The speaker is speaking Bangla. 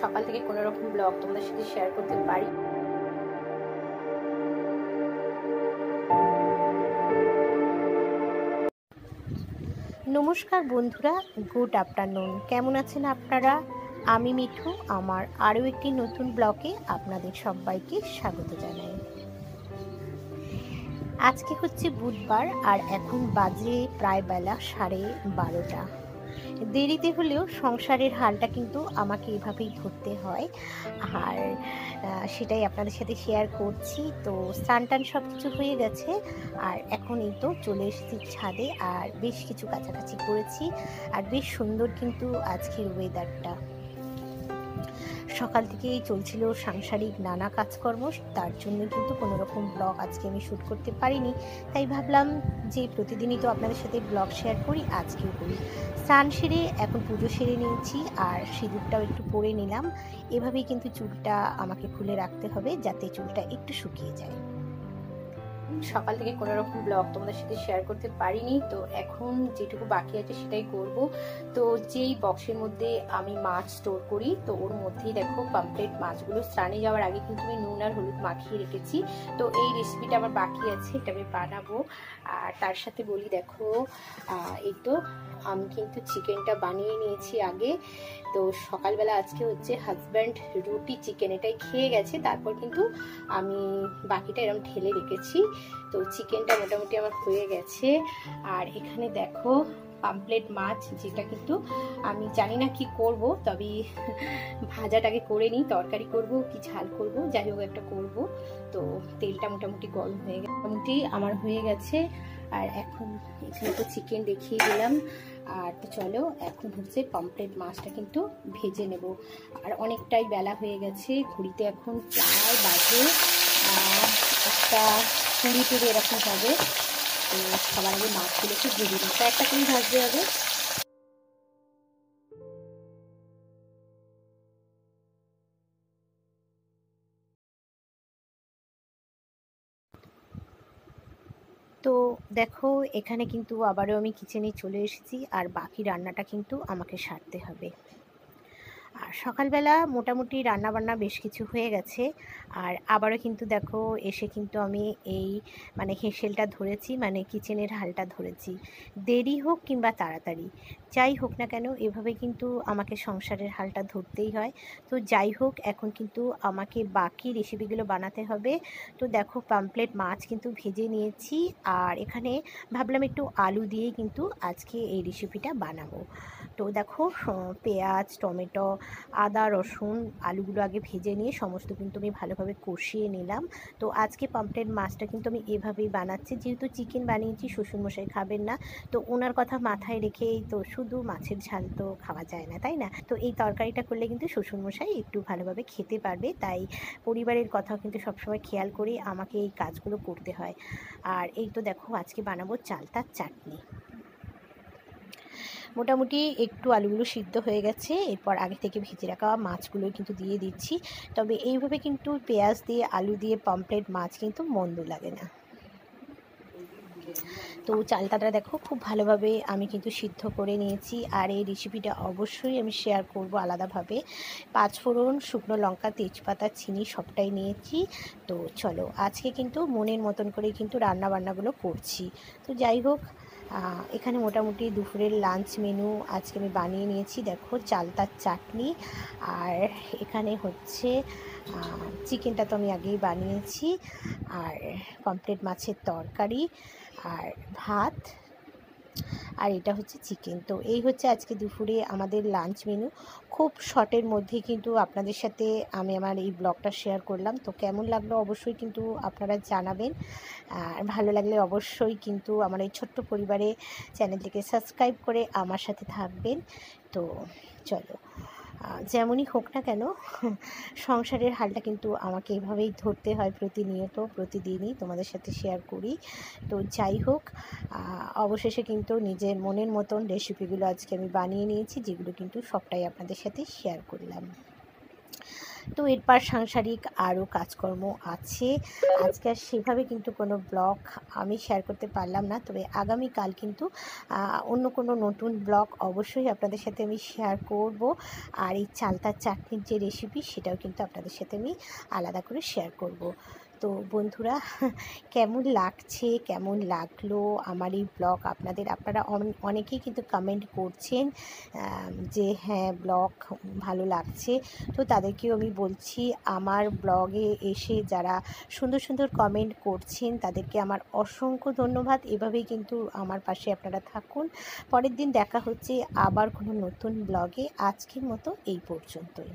সকাল থেকে কোনো রকম ব্লগ তোমাদের সাথে শেয়ার করতে পারি। নমস্কার বন্ধুরা, গুড আফটারনুন। কেমন আছেন আপনারা? আমি মিঠু, আমার আরও একটি নতুন ব্লগে আপনাদের সবাইকে স্বাগত জানাই। আজকে হচ্ছে বুধবার আর এখন বাজে প্রায় বেলা 12:30। দেরিতে হলেও সংসারের হালটা কিন্তু আমাকে এভাবেই ধরতে হয়, আর সেটাই আপনাদের সাথে শেয়ার করছি। তো স্নান টান সব কিছু হয়ে গেছে, আর এখন এই তো চলে এসেছি ছাদে, আর বেশ কিছু কাছাকাছি করেছি। আর বেশ সুন্দর কিন্তু আজকের ওয়েদারটা। সকাল থেকেই চলছিল সাংসারিক নানা কাজকর্ম, তার জন্য কিন্তু কোনো রকম ব্লগ আজকে আমি শ্যুট করতে পারিনি। তাই ভাবলাম যে প্রতিদিনই তো আপনাদের সাথে ব্লগ শেয়ার করি, আজকেও করি। স্নান সেরে এখন পুজো সেরে নিয়েছি, আর সিঁদুরটাও একটু পরে নিলাম। এভাবেই কিন্তু চুলটা আমাকে খুলে রাখতে হবে, যাতে চুলটা একটু শুকিয়ে যায়। সকাল থেকে কোনো রকম ব্লগ তোমাদের সাথে শেয়ার করতে পারিনি, তো এখন যেটুকু বাকি আছে সেটাই করব। তো যেই বক্সের মধ্যে আমি মাছ স্টোর করি, তো ওর মধ্যেই দেখো পামফ্লেট মাছগুলো স্নানে যাওয়ার আগে কিন্তু আমি নুন আর হলুদ মাখিয়ে রেখেছি। তো এই রেসিপিটা আমার বাকি আছে, এটা আমি বানাবো। আর তার সাথে বলি, দেখো এই তো আমি কিন্তু চিকেনটা বানিয়ে নিয়েছি আগে। তো সকালবেলা আজকে হচ্ছে হাজব্যান্ড রুটি চিকেন এটাই খেয়ে গেছে, তারপর কিন্তু আমি বাকিটা এরকম ঢেলে রেখেছি। তো চিকেনটা মোটামুটি আমার হয়ে গেছে। আর এখানে দেখো পামফ্লেট মাছ, যেটা কিন্তু আমি জানি না কি করব, তবে ভাজাটাকে করে নিই, তরকারি করব কি ঝাল করব, যাই হোক একটা করব। তো তেলটা মোটামুটি গরম হয়ে গেছে, মোটামুটি আমার হয়ে গেছে। আর এখন এখানে তো চিকেন দেখিয়ে দিলাম। আর তো চলো এখন হচ্ছে পামফ্লেট মাছটা কিন্তু ভেজে নেব। আর অনেকটাই বেলা হয়ে গেছে, ঘড়িতে এখন প্রায় বাজে 1:20 এরকম হবে। তো সবার আগে মাছগুলোকে ভেজে নিতে একটা করে ভাজতে হবে। তো দেখো এখানে কিন্তু আবারও আমি কিচেনে চলে এসেছি, আর বাকি রান্নাটা কিন্তু আমাকে সারতে হবে। আর সকালবেলা মোটামুটি রান্নাবান্না বেশ কিছু হয়ে গেছে। আর আবারও কিন্তু দেখো এসে কিন্তু আমি এই হেঁসেলটা ধরেছি, কিচেনের হালটা ধরেছি। দেরি হোক কিংবা তাড়াতাড়ি, যাই হোক না কেন, এভাবে কিন্তু আমাকে সংসারের হালটা ধরতেই হয়। তো যাই হোক, এখন কিন্তু আমাকে বাকি রেসিপিগুলো বানাতে হবে। তো দেখো পামফ্লেট মাছ কিন্তু ভেজে নিয়েছি, আর এখানে ভাবলাম একটু আলু দিয়েই কিন্তু আজকে এই রেসিপিটা বানাবো। তো দেখো পেঁয়াজ, টমেটো, আদা, রসুন, আলুগুলো আগে ভেজে নিয়ে সমস্ত কিন্তু আমি ভালোভাবে কষিয়ে নিলাম। তো আজকে পামফ্লেট মাছটা কিন্তু আমি এভাবেই বানাচ্ছি, যেহেতু চিকেন বানিয়েছি, শ্বশুরমশাই খাবেন না। তো ওনার কথা মাথায় রেখেই তো শুধু মাছের ঝাল তো খাওয়া যায় না, তাই না? তো এই তরকারিটা করলে কিন্তু শ্বশুরমশাই একটু ভালোভাবে খেতে পারবে, তাই পরিবারের কথাও কিন্তু সবসময় খেয়াল করে আমাকে এই কাজগুলো করতে হয়। আর এই তো দেখো আজকে বানাবো চালতার চাটনি। মোটামুটি একটু আলুগুলো সিদ্ধ হয়ে গেছে, এরপর আগে থেকে ভেজে রাখা মাছগুলো কিন্তু দিয়ে দিচ্ছি। তবে এইভাবে কিন্তু পেঁয়াজ দিয়ে আলু দিয়ে পামফ্লেট মাছ কিন্তু মন্দ লাগে না। তো চালতাটা দেখো খুব ভালোভাবে আমি কিন্তু সিদ্ধ করে নিয়েছি। আর এই রেসিপিটা অবশ্যই আমি শেয়ার করব আলাদাভাবে। 5 ফোড়ন, শুকনো লঙ্কা, তেজপাতা, চিনি সবটাই নিয়েছি। তো চলো আজকে কিন্তু মনের মতন করেই কিন্তু রান্নাবান্নাগুলো করছি। তো যাই হোক, এখানে মোটামুটি দুপুরের লাঞ্চ মেনু আজকে আমি বানিয়ে নিয়েছি। দেখো চালতার চাটনি, আর এখানে হচ্ছে চিকেনটা তো আমি আগেই বানিয়েছি, আর পামফ্লেট মাছের তরকারি, আর ভাত, আর এটা হচ্ছে চিকেন। তো এই হচ্ছে আজকে দুপুরে আমাদের লাঞ্চ মেনু। খুব শর্টের মধ্যে কিন্তু আপনাদের সাথে আমি আমার এই ব্লগটা শেয়ার করলাম। তো কেমন লাগলো অবশ্যই কিন্তু আপনারা জানাবেন। আর ভালো লাগলে অবশ্যই কিন্তু আমার এই ছোট্ট পরিবারে চ্যানেলটিকে সাবস্ক্রাইব করে আমার সাথে থাকবেন। তো চলো, যেমনই হোক না কেন, সংসারের হালটা কিন্তু আমাকে এভাবেই ধরতে হয় প্রতিনিয়ত, প্রতিদিনই তোমাদের সাথে শেয়ার করি। তো যাই হোক, অবশেষে কিন্তু নিজের মনের মতন রেসিপিগুলো আজকে আমি বানিয়ে নিয়েছি, যেগুলো কিন্তু সবটাই আপনাদের সাথে শেয়ার করলাম। তো এরপর সাংসারিক আরও কাজকর্ম আছে। আজকে আর সেভাবে কিন্তু কোনো ব্লগ আমি শেয়ার করতে পারলাম না, তবে আগামীকাল কিন্তু অন্য কোনো নতুন ব্লগ অবশ্যই আপনাদের সাথে আমি শেয়ার করব। আর এই চালতার চাটনির যে রেসিপি সেটাও কিন্তু আপনাদের সাথে আমি আলাদা করে শেয়ার করব। তো বন্ধুরা, কেমন লাগছে, কেমন লাগলো আমার এই ব্লগ আপনারা অনেকেই কিন্তু কমেন্ট করছেন যে হ্যাঁ ব্লগ ভালো লাগছে। তো তাদেরকেও আমি বলছি, আমার ব্লগে এসে যারা সুন্দর সুন্দর কমেন্ট করছেন তাদেরকে আমার অসংখ্য ধন্যবাদ। এভাবেই কিন্তু আমার পাশে আপনারা থাকুন। পরের দিন দেখা হচ্ছে আবার কোনো নতুন ব্লগে। আজকের মতো এই পর্যন্তই।